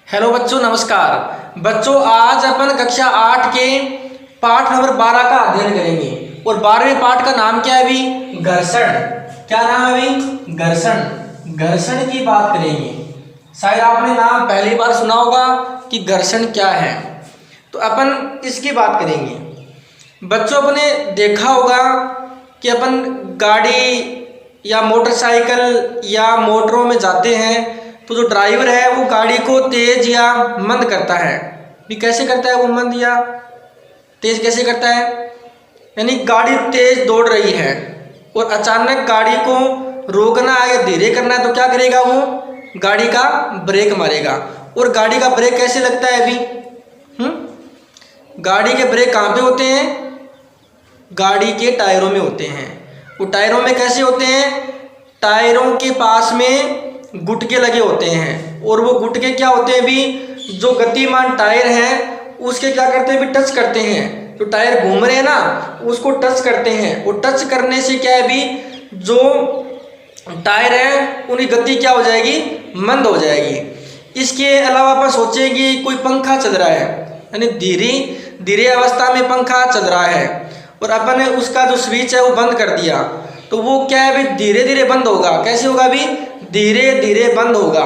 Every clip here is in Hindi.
हेलो बच्चों, नमस्कार। बच्चों, आज अपन कक्षा 8 के पाठ नंबर 12 का अध्ययन करेंगे और 12वें पाठ का नाम क्या है अभी? घर्षण। क्या नाम है अभी? घर्षण। घर्षण की बात करेंगे। शायद आपने नाम पहली बार सुना होगा कि घर्षण क्या है, तो अपन इसकी बात करेंगे। बच्चों, अपने देखा होगा कि अपन गाड़ी या मोटरसाइकिल या मोटरों में जाते हैं तो जो ड्राइवर है वो गाड़ी को तेज या मंद करता है। भी कैसे करता है वो? मंद या तेज कैसे करता है? यानी गाड़ी तेज दौड़ रही है और अचानक गाड़ी को रोकना है या धीरे करना है तो क्या करेगा वो? गाड़ी का ब्रेक मारेगा। और गाड़ी का ब्रेक कैसे लगता है अभी? गाड़ी के ब्रेक कहाँ पे होते हैं? गाड़ी के टायरों में होते हैं। वो टायरों में कैसे होते हैं? टायरों के पास में गुटके लगे होते हैं और वो गुटके क्या होते हैं भी? जो गतिमान टायर है उसके क्या करते हैं भी? टच करते हैं। जो टायर घूम रहे हैं ना उसको टच करते हैं। और टच करने से क्या है भी? जो टायर है उनकी गति क्या हो जाएगी? मंद हो जाएगी। इसके अलावा अपन सोचेंगे कोई पंखा चल रहा है, यानी धीरे धीरे अवस्था में पंखा चल रहा है और अपन ने उसका जो स्विच है वो बंद कर दिया तो वो क्या है भी? धीरे धीरे बंद होगा। कैसे होगा भी? धीरे धीरे बंद होगा।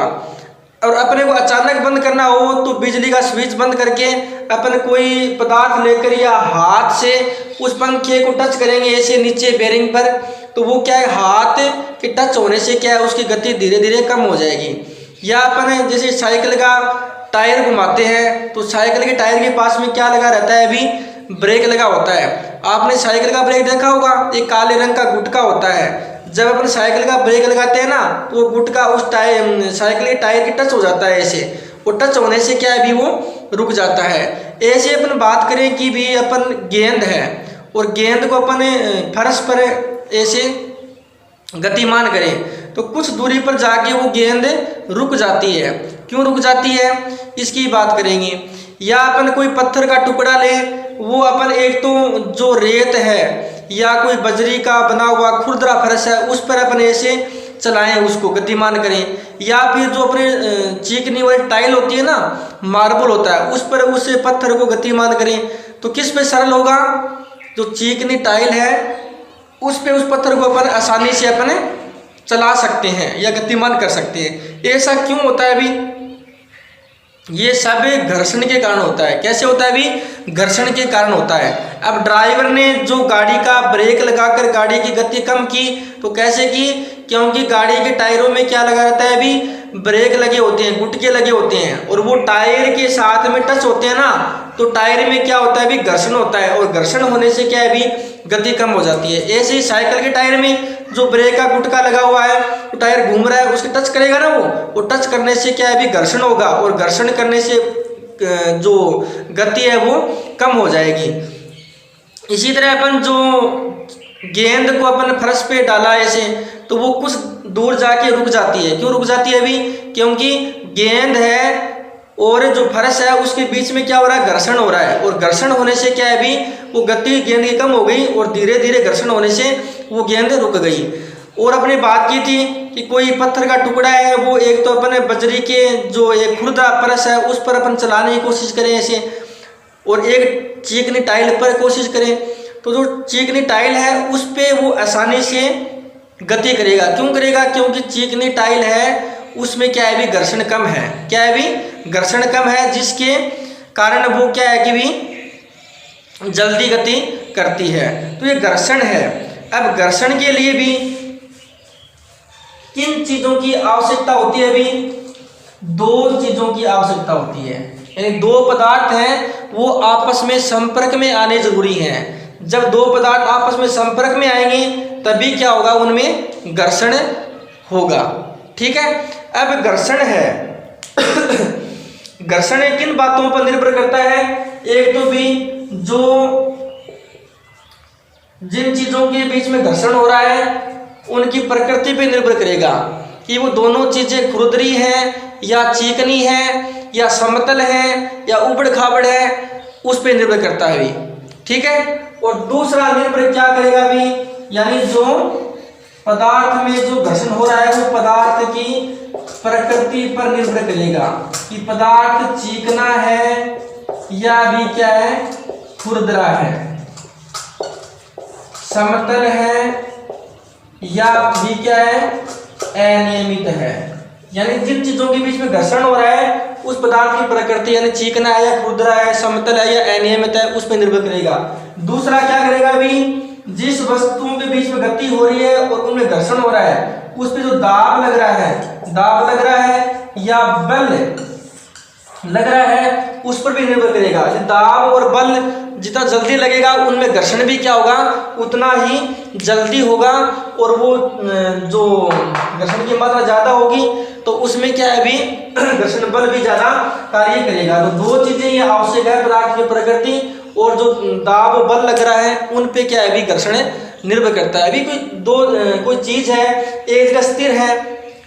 और अपने को अचानक बंद करना हो तो बिजली का स्विच बंद करके अपन कोई पदार्थ लेकर या हाथ से उस पंखे को टच करेंगे ऐसे नीचे बेरिंग पर, तो वो क्या है? हाथ के टच होने से क्या है? उसकी गति धीरे धीरे कम हो जाएगी। या अपन जैसे साइकिल का टायर घुमाते हैं तो साइकिल के टायर के पास में क्या लगा रहता है अभी? ब्रेक लगा होता है। आपने साइकिल का ब्रेक देखा होगा, एक काले रंग का गुटका होता है। जब अपन साइकिल का ब्रेक लगाते हैं ना तो वो गुटका उस टायर साइकिल के टायर के टच हो जाता है ऐसे, और टच होने से क्या है भी? वो रुक जाता है। ऐसे अपन बात करें कि भी अपन गेंद है और गेंद को अपन फर्श पर ऐसे गतिमान करें तो कुछ दूरी पर जाके वो गेंद रुक जाती है। क्यों रुक जाती है इसकी बात करेंगे। या अपन कोई पत्थर का टुकड़ा ले, वो अपन एक तो जो रेत है या कोई बजरी का बना हुआ खुरदरा फर्श है उस पर अपन ऐसे चलाएं, उसको गतिमान करें। या फिर जो अपने चिकनी वाली टाइल होती है ना, मार्बल होता है, उस पर उस पत्थर को गतिमान करें तो किस पे सरल होगा? जो चिकनी टाइल है उस पे उस पत्थर को अपन आसानी से अपन चला सकते हैं या गतिमान कर सकते हैं। ऐसा क्यों होता है अभी? ये सब घर्षण के कारण होता है। कैसे होता है अभी? घर्षण के कारण होता है। अब ड्राइवर ने जो गाड़ी का ब्रेक लगाकर गाड़ी की गति कम की तो कैसे की? क्योंकि गाड़ी के टायरों में क्या लगा रहता है अभी? ब्रेक लगे होते हैं, गुटके लगे होते हैं और वो टायर के साथ में टच होते हैं ना तो टायर में क्या होता है अभी? घर्षण होता है और घर्षण होने से क्या है अभी? गति कम हो जाती है। ऐसे ही साइकिल के टायर में जो ब्रेक का गुटका लगा हुआ है तो टायर घूम रहा है, उसके टच करेगा ना वो टच करने से क्या है अभी? घर्षण होगा और घर्षण करने से जो गति है वो कम हो जाएगी। इसी तरह अपन जो गेंद को अपन फर्श पे डाला ऐसे तो वो कुछ दूर जाके रुक जाती है। क्यों रुक जाती है अभी? क्योंकि गेंद है और जो फर्श है उसके बीच में क्या हो रहा है? घर्षण हो रहा है और घर्षण होने से क्या है अभी? वो गति गेंद की कम हो गई और धीरे धीरे घर्षण होने से वो गेंद रुक गई। और अपने बात की थी कि कोई पत्थर का टुकड़ा है, वो एक तो अपने बजरी के जो एक खुरदरा फर्श है उस पर अपन चलाने की कोशिश करें ऐसे, और एक चिकनी टाइल पर कोशिश करें तो जो चिकनी टाइल है उस पर वो आसानी से गति करेगा। क्यों करेगा? क्योंकि चिकनी टाइल है उसमें क्या है भी? घर्षण कम है। क्या है भी? घर्षण कम है, जिसके कारण वो क्या है कि भी जल्दी गति करती है। तो ये घर्षण है। अब घर्षण के लिए भी किन चीजों की आवश्यकता होती है भी? दो चीजों की आवश्यकता होती है, यानी दो पदार्थ हैं वो आपस में संपर्क में आने जरूरी हैं। जब दो पदार्थ आपस में संपर्क में आएंगे तभी क्या होगा? उनमें घर्षण होगा। ठीक है। अब घर्षण है घर्षण किन बातों पर निर्भर करता है? एक तो भी जो जिन चीजों के बीच में घर्षण हो रहा है उनकी प्रकृति पे निर्भर करेगा कि वो दोनों चीजें खुरदरी हैं या चिकनी है या समतल है या उबड़ खाबड़ है, उस पे निर्भर करता है भी। ठीक है। और दूसरा निर्भर क्या करेगा भी? यानी जो पदार्थ में जो घर्षण हो रहा है वो पदार्थ की प्रकृति पर निर्भर करेगा कि पदार्थ चिकना है या भी क्या है, खुरदरा है, समतल है या भी क्या है, अनियमित है। यानी जिन चीजों के बीच में घर्षण हो रहा है उस पदार्थ की प्रकृति यानी चिकना है या खुरदरा है, समतल है या अनियमित है, उस पर निर्भर करेगा। दूसरा क्या करेगा अभी, जिस वस्तुओं के बीच में गति हो रही है और उनमें घर्षण हो रहा है उस पे जो दाब लग रहा है या बल लग रहा है उस पर भी निर्भर करेगा। दाब और बल जितना जल्दी लगेगा उनमें घर्षण भी क्या होगा, उतना ही जल्दी होगा, और वो जो घर्षण की मात्रा ज्यादा होगी तो उसमें क्या है अभी घर्षण बल भी ज्यादा कार्य करेगा। तो दो चीजें ये आवश्यक है, पदार्थ की प्रकृति और जो दाब और बल लग रहा है उन पे क्या है अभी घर्षण निर्भर करता है। अभी कोई चीज है, एक जगह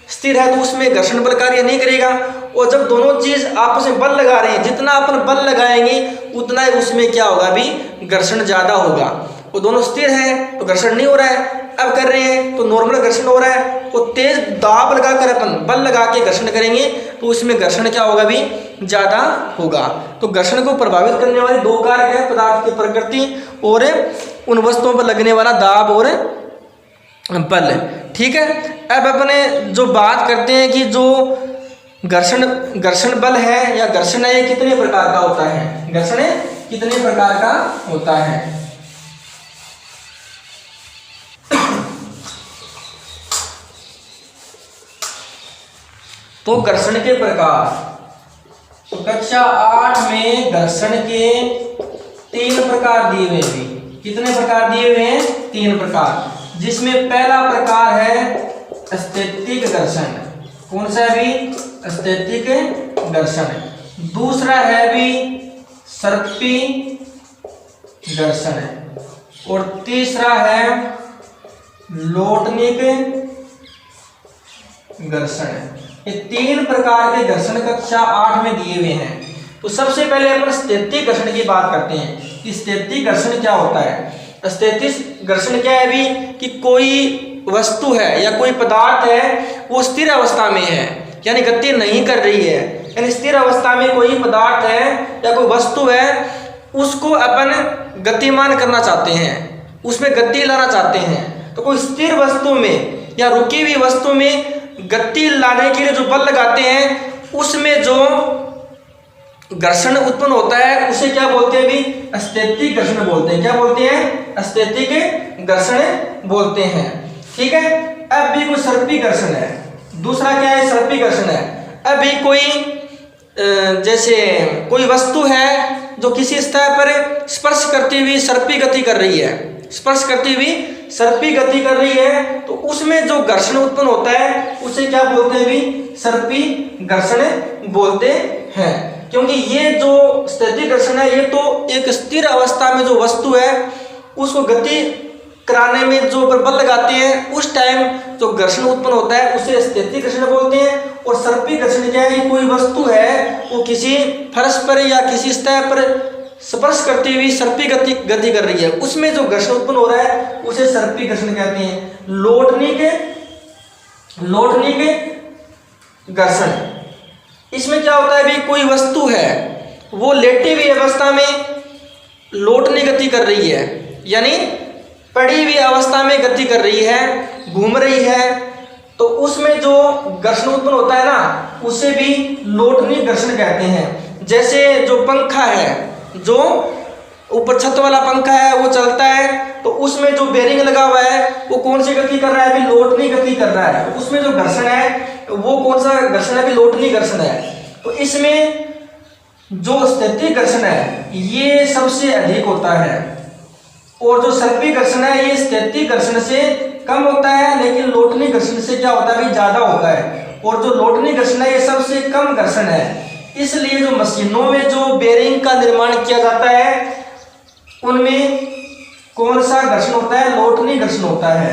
स्थिर है तो उसमें घर्षण बल कार्य नहीं करेगा, और जब दोनों चीज आपस में बल लगा रहे हैं, जितना अपन बल लगाएंगे उतना ही उसमें क्या होगा अभी घर्षण ज्यादा होगा। वो दोनों स्थिर है तो घर्षण नहीं हो रहा है, अब कर रहे हैं तो नॉर्मल घर्षण हो रहा है, और तेज दाब लगाकर अपन बल लगा के घर्षण करेंगे तो उसमें घर्षण क्या होगा अभी ज्यादा होगा। तो घर्षण को प्रभावित करने वाले दो कारक है, पदार्थ की प्रकृति और उन वस्तुओं पर लगने वाला दाब और बल। ठीक है, अब अपने जो बात करते हैं कि जो घर्षण बल है या घर्षण है ये कितने प्रकार का होता है, घर्षण कितने प्रकार का होता है। तो घर्षण के प्रकार, तो कक्षा 8 में घर्षण के 3 प्रकार दिए हुए हैं। कितने प्रकार दिए हुए हैं, 3 प्रकार, जिसमें पहला प्रकार है स्थैतिक घर्षण। कौन सा है भी, स्थैतिक घर्षण। दूसरा है भी सर्पी घर्षण, और तीसरा है लोटनिक घर्षण। ये 3 प्रकार के घर्षण कक्षा 8 में दिए हुए हैं। तो सबसे पहले अपन स्थैतिक घर्षण की बात करते हैं कि स्थैतिक घर्षण क्या होता है। स्थैतिक घर्षण क्या है भी कि कोई वस्तु है या कोई पदार्थ है वो स्थिर अवस्था में है, यानी गति नहीं कर रही है, यानी स्थिर अवस्था में कोई पदार्थ है या कोई वस्तु है उसको अपन गतिमान करना चाहते हैं, उसमें गति लाना चाहते हैं। तो कोई स्थिर वस्तु में या रुकी हुई वस्तु में गति लाने के लिए जो बल लगाते हैं उसमें जो घर्षण उत्पन्न होता है उसे क्या बोलते हैं भी, स्थैतिक घर्षण बोलते हैं। क्या बोलते हैं, स्थैतिक घर्षण बोलते हैं। ठीक है, अब भी कोई सर्पी घर्षण है। दूसरा क्या है, सर्पी घर्षण है। अभी कोई जैसे कोई वस्तु है जो किसी सतह पर स्पर्श करती हुई सर्पी गति कर रही है, स्पर्श करती हुई सर्पी गति कर रही है, तो उसमें जो घर्षण उत्पन्न होता है उसे क्या बोलते हैं भी, सर्पी घर्षण बोलते हैं। क्योंकि ये जो स्थैतिक घर्षण है ये तो एक स्थिर अवस्था में जो वस्तु है उसको गति कराने में जो बल लगाते हैं उस टाइम जो घर्षण उत्पन्न होता है उसे स्थैतिक घर्षण बोलते हैं। और सर्पी घर्षण क्या है, कोई वस्तु है वो किसी फर्श पर या किसी सतह पर स्पर्श करती हुई सर्पी गति कर रही है, उसमें जो घर्षण उत्पन्न हो रहा है उसे सर्पी घर्षण कहते हैं। लोटनिक घर्षण, इसमें क्या होता है भी कोई वस्तु है वो लेटी हुई अवस्था में लोटनी गति कर रही है, यानी पड़ी हुई अवस्था में गति कर रही है, घूम रही है, तो उसमें जो घर्षण उत्पन्न होता है ना उसे भी लोटनी घर्षण कहते हैं। जैसे जो पंखा है, जो ऊपर छत वाला पंखा है वो चलता है तो उसमें जो बेरिंग लगा हुआ है वो कौन सी गति कर रहा है, अभी लोटनी गति कर रहा है। उसमें जो घर्षण है वो कौन सा घर्षण है, अभी लोटनी घर्षण है। तो इसमें जो स्थैतिक घर्षण है ये सबसे अधिक होता है, और जो सर्पी घर्षण है ये स्थैतिक घर्षण से कम होता है, लेकिन लोटनी घर्षण से क्या होता है भी ज्यादा होता है। और जो लोटनी घर्षण है ये सबसे कम घर्षण है। इसलिए जो मशीनों में जो बेरिंग का निर्माण किया जाता है उनमें कौन सा घर्षण होता है, लोटनी घर्षण होता है।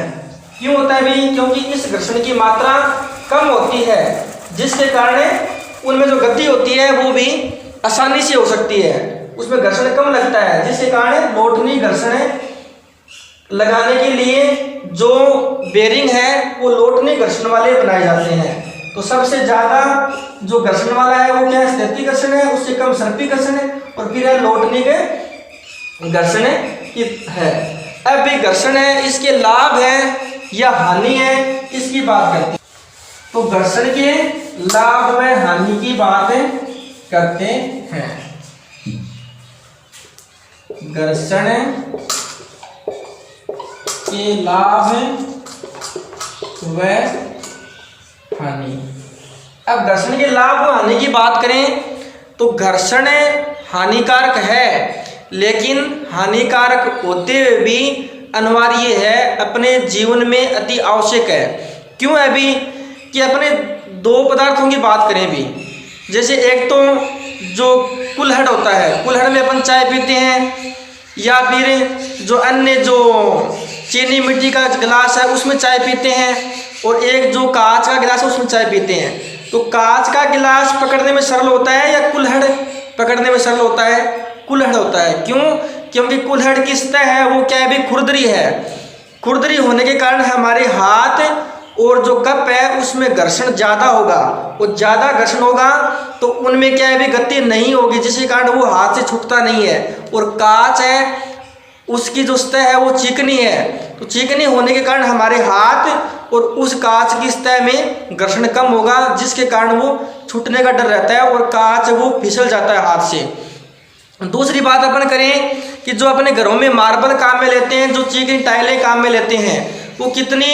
क्यों होता है भी, क्योंकि इस घर्षण की मात्रा कम होती है, जिसके कारण उनमें जो गति होती है वो भी आसानी से हो सकती है, उसमें घर्षण कम लगता है, जिसके कारण लोटनी घर्षण लगाने के लिए जो बेरिंग है वो लोटने घर्षण वाले बनाए जाते हैं। तो सबसे ज्यादा जो घर्षण वाला है वो क्या है, स्थैतिक घर्षण है, उससे कम सर्पिल घर्षण है, और फिर है लोटने के घर्षण की है। अब भी घर्षण है, इसके लाभ है या हानि है, इसकी बात करते हैं। तो घर्षण के लाभ व हानि की बात करते हैं। घर्षण के लाभ व हानि। अब घर्षण के लाभ व हानि की बात करें तो घर्षण हानिकारक है, लेकिन हानिकारक होते हुए भी अनिवार्य है, अपने जीवन में अति आवश्यक है। क्यों है भी कि अपने दो पदार्थों की बात करें भी, जैसे एक तो जो कुल्हड़ होता है, कुल्हड़ में अपन चाय पीते हैं, या फिर जो अन्य जो चीनी मिट्टी का गिलास है उसमें चाय पीते हैं, और एक जो कांच का गिलास है उसमें चाय पीते हैं। तो कांच का गिलास पकड़ने में सरल होता है या कुल्हड़ पकड़ने में सरल होता है? कुल्हड़ होता है। क्यों? क्योंकि कुल्हड़ की सतह है वो क्या है भी, खुरदरी है। खुरदरी होने के कारण हमारे हाथ और जो कप है उसमें घर्षण ज़्यादा होगा, और ज़्यादा घर्षण होगा तो उनमें क्या है भी गति नहीं होगी, जिसके कारण वो हाथ से छूटता नहीं है। और कांच है उसकी जो सतह है वो चिकनी है, तो चिकनी होने के कारण हमारे हाथ और उस कांच की सतह में घर्षण कम होगा, जिसके कारण वो छूटने का डर रहता है और कांच वो फिसल जाता है हाथ से। दूसरी बात अपन करें कि जो अपने घरों में मार्बल काम में लेते हैं, जो चिकनी टाइलें काम में लेते हैं, वो कितनी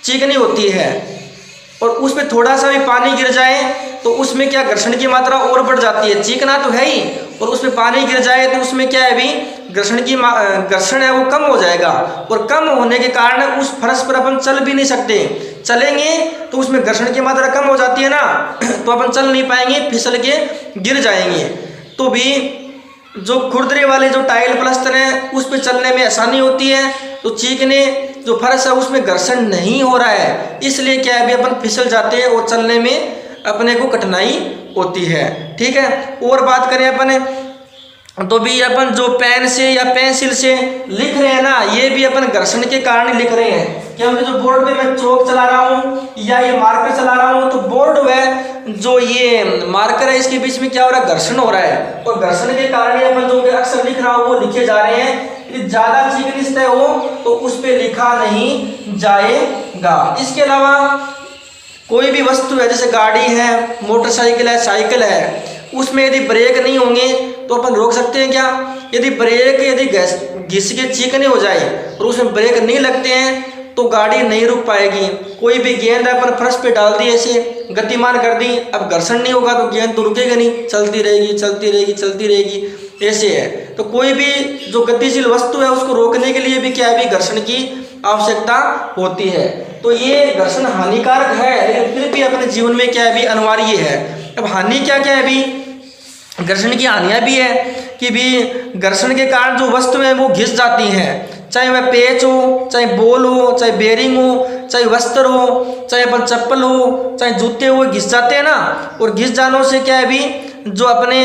चिकनी होती है, और उस पर थोड़ा सा भी पानी गिर जाए तो उसमें क्या घर्षण की मात्रा और बढ़ जाती है। चिकना तो है ही, और उसमें पानी गिर जाए तो उसमें क्या है भी घर्षण है वो कम हो जाएगा, और कम होने के कारण उस फर्श पर अपन चल भी नहीं सकते। चलेंगे तो उसमें घर्षण की मात्रा कम हो जाती है ना, तो अपन चल नहीं पाएंगे, फिसल के गिर जाएंगे। तो भी जो खुरदरे वाले जो टाइल प्लास्टर है उस पर चलने में आसानी होती है, तो चीकने जो फर्श है उसमें घर्षण नहीं हो रहा है, इसलिए क्या है भी अपन फिसल जाते हैं और चलने में अपने को कठिनाई होती है। ठीक है, और बात करें अपन तो भी अपन जो पेन से या पेंसिल से लिख रहे हैं ना, ये भी अपन घर्षण के कारण लिख रहे हैं। क्योंकि जो बोर्ड पे मैं चौक चला रहा हूँ या ये मार्कर चला रहा हूँ, तो बोर्ड व जो ये मार्कर है इसके बीच में क्या हो रहा है, घर्षण हो रहा है, और घर्षण के कारण ही अपन जो अक्षर लिख रहा हूँ वो लिखे जा रहे हैं। यदि ज्यादा चिकनी सतह हो तो उस पर लिखा नहीं जाएगा। इसके अलावा कोई भी वस्तु है, जैसे गाड़ी है, मोटरसाइकिल है, साइकिल है, उसमें यदि ब्रेक नहीं होंगे तो अपन रोक सकते हैं क्या? यदि ब्रेक घिस के चिकने हो जाए और उसमें ब्रेक नहीं लगते हैं तो गाड़ी नहीं रुक पाएगी। कोई भी गेंद अपन फर्श पे डाल दी, ऐसे गतिमान कर दी, अब घर्षण नहीं होगा तो गेंद तो रुकेगा नहीं, चलती रहेगी चलती रहेगी चलती रहेगी, ऐसे है। तो कोई भी जो गतिशील वस्तु है उसको रोकने के लिए भी क्या है भी घर्षण की आवश्यकता होती है। तो ये घर्षण हानिकारक है, लेकिन फिर भी अपने जीवन में क्या है भी अनिवार्य है। अब हानि क्या क्या है भी, घर्षण की हानियां भी है कि भी घर्षण के कारण जो वस्तु है वो घिस जाती हैं, चाहे वह पेच हो, चाहे बॉल हो, चाहे बेरिंग हो, चाहे वस्त्र हो, चाहे अपन चप्पल हो, चाहे जूते हो, घिस जाते हैं ना। और घिस जाने से क्या है भी जो अपने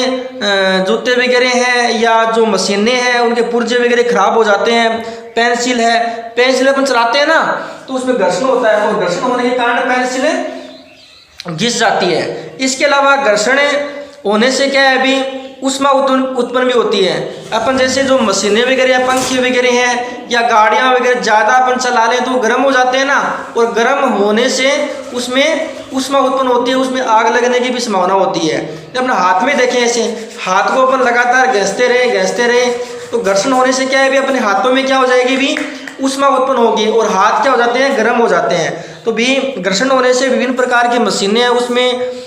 जूते वगैरह हैं या जो मशीनें हैं उनके पुर्जे वगैरह खराब हो जाते हैं। पेंसिल है, पेंसिल अपन चलाते हैं ना तो उसमें घर्षण होता है, और घर्षण होने के कारण पेंसिल घिस जाती है। इसके अलावा घर्षण होने से क्या है अभी उष्मा उत्पन्न भी होती है। अपन जैसे जो मशीनें वगैरह या पंखे वगैरह हैं या गाड़ियां वगैरह ज़्यादा अपन चला लें तो गर्म हो जाते हैं ना, और गर्म होने से उसमें उष्मा उत्पन्न होती है, उसमें आग लगने की भी संभावना होती है। जब अपने हाथ में देखें, ऐसे हाथ को अपन लगातार घिसते रहे तो घर्षण होने से क्या है भी अपने हाथों में क्या हो जाएगी भी उष्मा उत्पन्न होगी, और हाथ क्या हो जाते हैं, गर्म हो जाते हैं। तो भी घर्षण होने से विभिन्न प्रकार की मशीनें हैं उसमें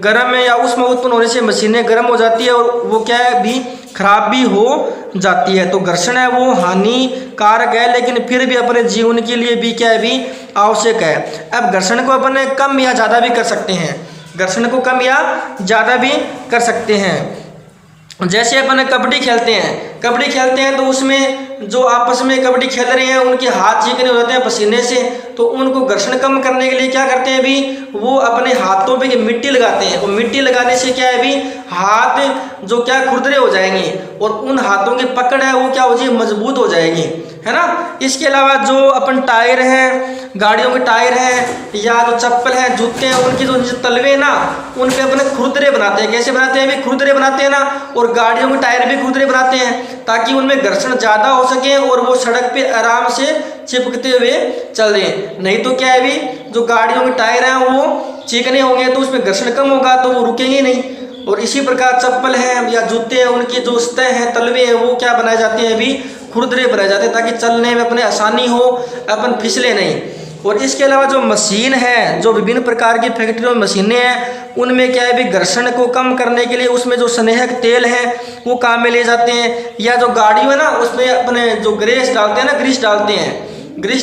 गर्म है या उष्मा उत्पन्न होने से मशीनें गर्म हो जाती है, और वो क्या है भी खराब भी हो जाती है। तो घर्षण है वो हानिकारक है, लेकिन फिर भी अपने जीवन के लिए भी क्या है भी आवश्यक है। अब घर्षण को अपन कम या ज़्यादा भी कर सकते हैं, घर्षण को कम या ज़्यादा भी कर सकते हैं। जैसे अपन कबड्डी खेलते हैं तो उसमें जो आपस में कबड्डी खेल रहे हैं उनके हाथ चिकने हो जाते हैं पसीने से, तो उनको घर्षण कम करने के लिए क्या करते हैं भी वो अपने हाथों पे मिट्टी लगाते हैं, और मिट्टी लगाने से क्या है भी हाथ जो क्या खुरदरे हो जाएंगे, और उन हाथों की पकड़ है वो क्या हो जाएगी, मजबूत हो जाएगी। है ना। इसके अलावा जो अपन टायर है, गाड़ियों के टायर हैं या जो चप्पल है, जूते हैं, उनकी जो तलवे ना उन पे अपने खुरदरे बनाते हैं। कैसे बनाते हैं? भी खुरदरे बनाते हैं ना। और गाड़ियों के टायर भी खुरदरे बनाते हैं ताकि उनमें घर्षण ज़्यादा हो सके और वो सड़क पे आराम से चिपकते हुए चल दें। नहीं तो क्या है भी, जो गाड़ियों के टायर हैं वो चिकने होंगे तो उसमें घर्षण कम होगा तो वो रुकेंगे नहीं। और इसी प्रकार चप्पल है या जूते हैं, उनकी जो सतह हैं, तलवे हैं, वो क्या बनाए जाते हैं? अभी खुरदरे बनाए जाते हैं ताकि चलने में अपने आसानी हो, अपन फिसले नहीं। और इसके अलावा जो मशीन है, जो विभिन्न प्रकार की फैक्ट्रियों में मशीनें हैं, उनमें क्या है भी घर्षण को कम करने के लिए उसमें जो स्नेहक तेल है वो काम में ले जाते हैं। या जो गाड़ी है ना उसमें अपने जो ग्रीस डालते हैं ना, ग्रीस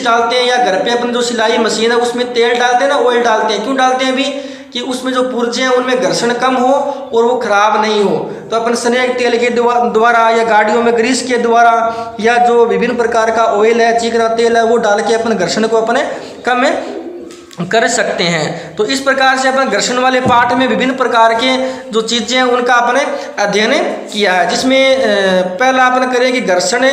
डालते हैं। या घर पे अपन जो सिलाई मशीन है उसमें तेल डालते हैं ना, ऑयल डालते हैं। क्यों डालते हैं भी? कि उसमें जो पुर्जे हैं उनमें घर्षण कम हो और वो खराब नहीं हो। तो अपन स्नेहक तेल के द्वारा या गाड़ियों में ग्रीस के द्वारा या जो विभिन्न प्रकार का ऑयल है, चिकना तेल है, वो डाल के अपन घर्षण को अपने कम कर सकते हैं। तो इस प्रकार से अपन घर्षण वाले पाठ में विभिन्न प्रकार के जो चीज़ें हैं उनका अपने अध्ययन किया है। जिसमें पहला अपन करें कि घर्षण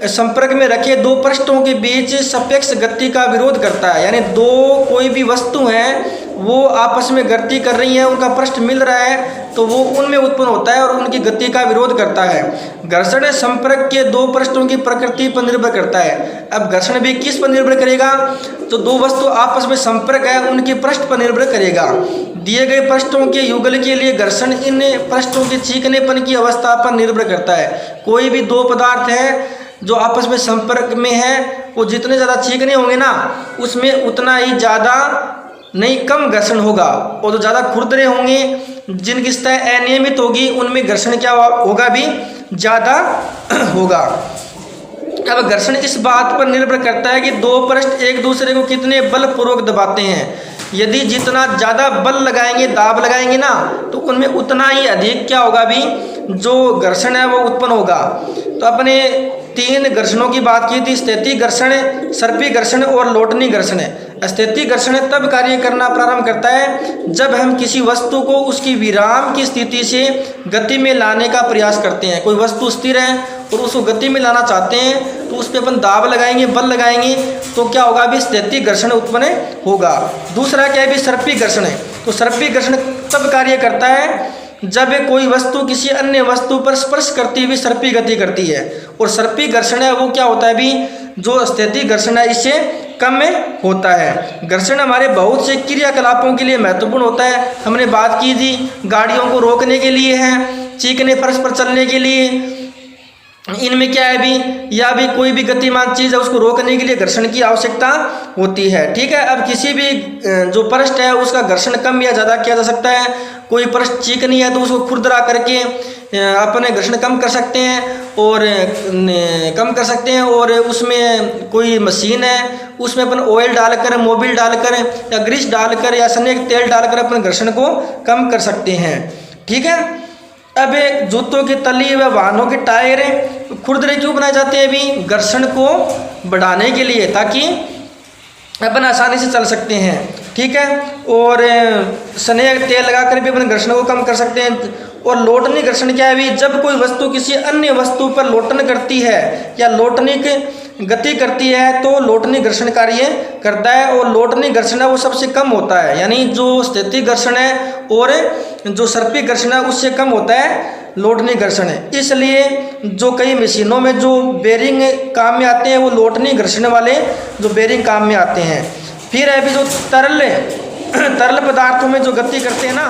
संपर्क में रखे दो पृष्ठों के बीच सापेक्ष गति का विरोध करता है। यानी दो कोई भी वस्तु है वो आपस में गति कर रही है, उनका पृष्ठ मिल रहा है तो वो उनमें उत्पन्न होता है और उनकी गति का विरोध करता है। घर्षण संपर्क के दो पृष्ठों की प्रकृति पर निर्भर करता है। अब घर्षण भी किस पर निर्भर करेगा? जो दो वस्तु आपस में संपर्क है उनके पृष्ठ पर निर्भर करेगा। दिए गए पृष्ठों के युगल के लिए घर्षण इन पृष्ठों के चीकनेपन की अवस्था पर निर्भर करता है। कोई भी दो पदार्थ है जो आपस में संपर्क में है वो जितने ज़्यादा चीकने होंगे ना उसमें उतना ही ज़्यादा नहीं, कम घर्षण होगा। और जो ज़्यादा खुरदरे होंगे, जिनकी सतह अनियमित होगी, उनमें घर्षण क्या होगा भी ज़्यादा होगा। अब घर्षण इस बात पर निर्भर करता है कि दो पृष्ठ एक दूसरे को कितने बलपूर्वक दबाते हैं। यदि जितना ज़्यादा बल लगाएंगे, दाब लगाएंगे ना, तो उनमें उतना ही अधिक क्या होगा भी जो घर्षण है वो उत्पन्न होगा। तो अपने तीन घर्षणों की बात की थी, स्थैतिक घर्षण, सर्पी घर्षण और लोटनी घर्षण। स्थैतिक घर्षण तब कार्य करना प्रारंभ करता है जब हम किसी वस्तु को उसकी विराम की स्थिति से गति में लाने का प्रयास करते हैं। कोई वस्तु स्थिर है और उसको गति में लाना चाहते हैं तो उस पर अपन दाब लगाएंगे, बल लगाएंगे तो क्या होगा भी स्थैतिक घर्षण उत्पन्न होगा। दूसरा क्या है भी सर्पी घर्षण है। तो सर्पी घर्षण तब कार्य करता है जब कोई वस्तु किसी अन्य वस्तु पर स्पर्श करती हुई सर्पी गति करती है। और सर्पी घर्षण है वो क्या होता है भी जो स्थैतिक घर्षण है इससे कम में होता है। घर्षण हमारे बहुत से क्रियाकलापों के लिए महत्वपूर्ण होता है। हमने बात की थी गाड़ियों को रोकने के लिए है, चीकने फर्श पर चलने के लिए, इनमें क्या है भी या भी कोई भी गतिमान चीज़ है उसको रोकने के लिए घर्षण की आवश्यकता होती है। ठीक है। अब किसी भी जो पृष्ठ है उसका घर्षण कम या ज़्यादा किया जा सकता है। कोई पृष्ठ चिकनी है तो उसको खुरदरा करके अपने घर्षण कम कर सकते हैं और उसमें कोई मशीन है उसमें अपन ऑयल डालकर, मोबिल डालकर या ग्रीस डालकर या स्नेहक तेल डालकर अपने घर्षण को कम कर सकते हैं। ठीक है। अब जूतों की तली व वाहनों के टायर खुरदरे क्यों बनाए जाते हैं? अभी घर्षण को बढ़ाने के लिए ताकि अपन आसानी से चल सकते हैं। ठीक है। और स्नेहक तेल लगाकर भी अपन घर्षण को कम कर सकते हैं। और लोटनी घर्षण क्या है भी जब कोई वस्तु किसी अन्य वस्तु पर लोटन करती है या लोटनी गति करती है तो लोटनी घर्षण कार्य करता है। और लोटनी घर्षण है वो सबसे कम होता है, यानी जो स्थैतिक घर्षण है और जो सर्पी घर्षण है उससे कम होता है लोटनी घर्षण है। इसलिए जो कई मशीनों में जो बेरिंग काम में आते हैं वो लोटनी घर्षण वाले जो बेरिंग काम में आते हैं। फिर है भी जो तरल पदार्थों में जो गति करते हैं ना